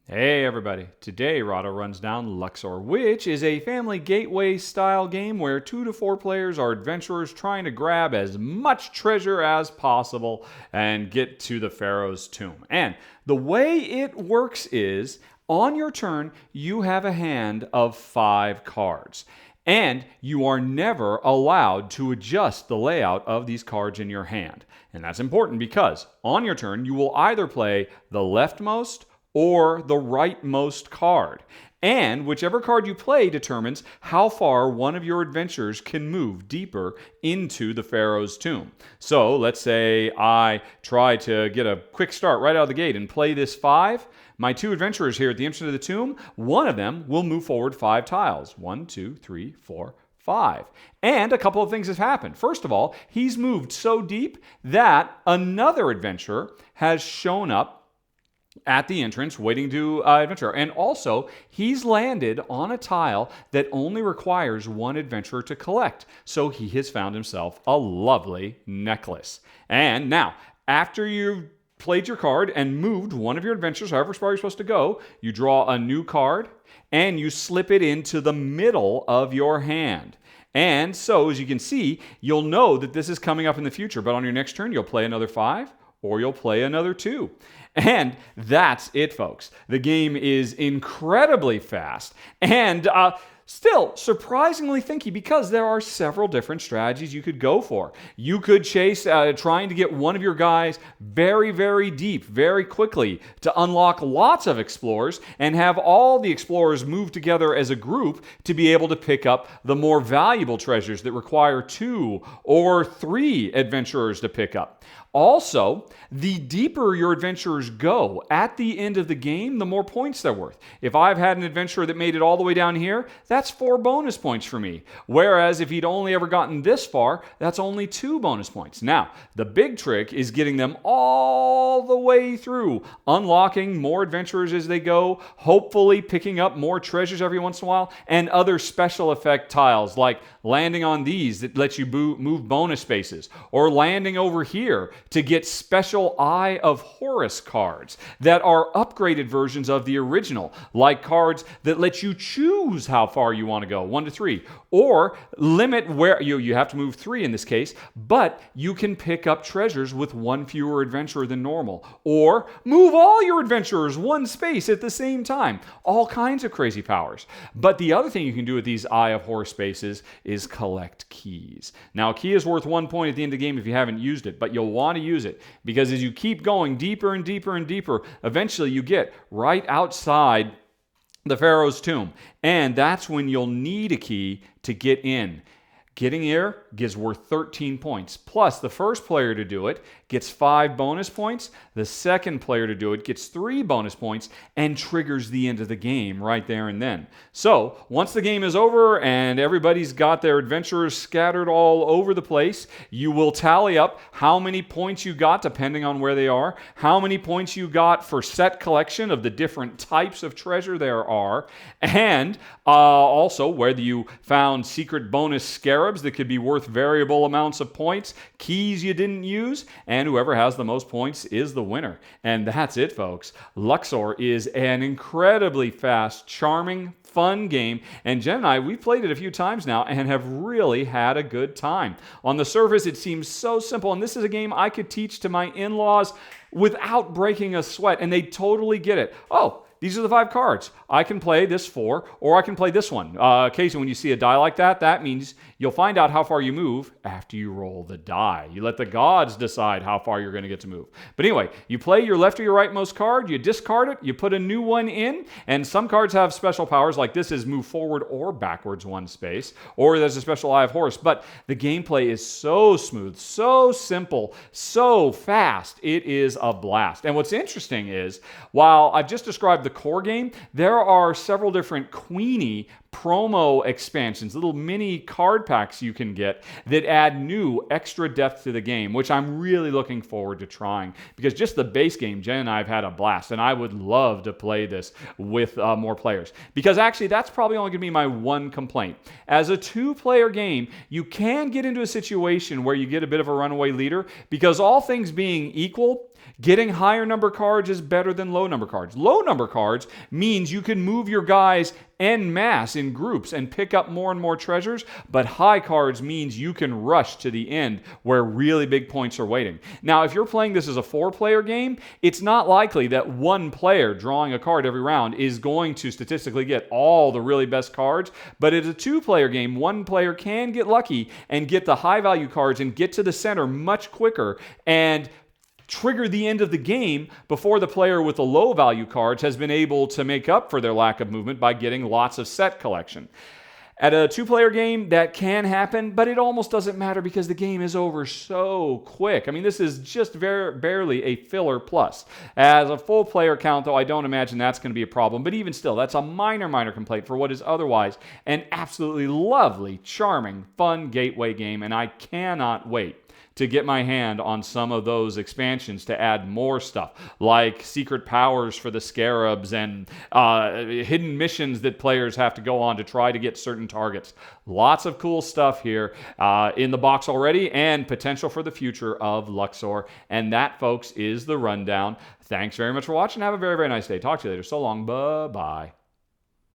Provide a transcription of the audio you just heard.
Hey everybody, today Rahdo runs down Luxor, which is a family gateway style game where 2 to 4 players are adventurers trying to grab as much treasure as possible and get to the pharaoh's tomb. And the way it works is, on your turn, you have a hand of 5 cards. And you are never allowed to adjust the layout of these cards in your hand. And that's important because on your turn, you will either play the leftmost or the rightmost card. And whichever card you play determines how far one of your adventurers can move deeper into the pharaoh's tomb. So let's say I try to get a quick start right out of the gate and play this 5. My 2 adventurers here at the entrance of the tomb, one of them will move forward 5 tiles. 1, 2, 3, 4, 5. And a couple of things have happened. First of all, he's moved so deep that another adventurer has shown up at the entrance waiting to adventure. And also, he's landed on a tile that only requires one adventurer to collect. So he has found himself a lovely necklace. And now, after you've played your card and moved one of your adventurers, however far you're supposed to go, you draw a new card and you slip it into the middle of your hand. And so, as you can see, you'll know that this is coming up in the future. But on your next turn, you'll play another 5 or you'll play another 2. And that's it, folks. The game is incredibly fast and still surprisingly thinky because there are several different strategies you could go for. You could chase trying to get one of your guys very, very deep, very quickly to unlock lots of explorers and have all the explorers move together as a group to be able to pick up the more valuable treasures that require 2 or 3 adventurers to pick up. Also, the deeper your adventurers go at the end of the game, the more points they're worth. If I've had an adventurer that made it all the way down here, that's 4 bonus points for me. Whereas if he'd only ever gotten this far, that's only 2 bonus points. Now, the big trick is getting them all the way through, unlocking more adventurers as they go, hopefully picking up more treasures every once in a while, and other special effect tiles like landing on these that lets you move bonus spaces, or landing over here to get special Eye of Horus cards that are upgraded versions of the original, like cards that let you choose how far you want to go, 1 to 3, or limit where you have to move 3 in this case, but you can pick up treasures with 1 fewer adventurer than normal, or move all your adventurers 1 space at the same time. All kinds of crazy powers. But the other thing you can do with these Eye of Horus spaces is collect keys. Now, a key is worth 1 point at the end of the game if you haven't used it, but you'll want to use it because as you keep going deeper and deeper and deeper, eventually you get right outside the pharaoh's tomb. And that's when you'll need a key to get in. Getting here gives worth 13 points. Plus, the first player to do it gets 5 bonus points. The second player to do it gets 3 bonus points and triggers the end of the game right there and then. So, once the game is over and everybody's got their adventurers scattered all over the place, you will tally up how many points you got depending on where they are, how many points you got for set collection of the different types of treasure there are, and also whether you found secret bonus scarabs that could be worth variable amounts of points, keys you didn't use, and whoever has the most points is the winner. And that's it, folks. Luxor is an incredibly fast, charming, fun game, and Jen and I, we've played it a few times now and have really had a good time. On the surface, it seems so simple, and this is a game I could teach to my in-laws without breaking a sweat, and they totally get it. Oh, these are the 5 cards. I can play this 4, or I can play this one. Occasionally when you see a die like that, that means you'll find out how far you move after you roll the die. You let the gods decide how far you're going to get to move. But anyway, you play your left or your rightmost card, you discard it, you put a new one in, and some cards have special powers, like this is move forward or backwards 1 space, or there's a special Eye of Horus. But the gameplay is so smooth, so simple, so fast. It is a blast. And what's interesting is, while I've just described the core game, there are several different Queenie promo expansions, little mini card packs you can get that add new extra depth to the game, which I'm really looking forward to trying because just the base game, Jen and I have had a blast, and I would love to play this with more players because actually that's probably only going to be my one complaint. As a 2-player game, you can get into a situation where you get a bit of a runaway leader because all things being equal, Getting higher number cards is better than low number cards. Low number cards means you can move your guys en masse in groups and pick up more and more treasures, but high cards means you can rush to the end where really big points are waiting. Now, if you're playing this as a 4-player game, it's not likely that one player drawing a card every round is going to statistically get all the really best cards, but it's a 2-player game. One player can get lucky and get the high value cards and get to the center much quicker and trigger the end of the game before the player with the low value cards has been able to make up for their lack of movement by getting lots of set collection. At a 2-player game, that can happen, but it almost doesn't matter because the game is over so quick. I mean, this is just barely a filler plus. As a full player count, though, I don't imagine that's going to be a problem, but even still, that's a minor complaint for what is otherwise an absolutely lovely, charming, fun gateway game, and I cannot wait to get my hand on some of those expansions to add more stuff, like secret powers for the scarabs and hidden missions that players have to go on to try to get certain targets. Lots of cool stuff here in the box already and potential for the future of Luxor. And that, folks, is the rundown. Thanks very much for watching. Have a very nice day. Talk to you later. So long. Bye-bye.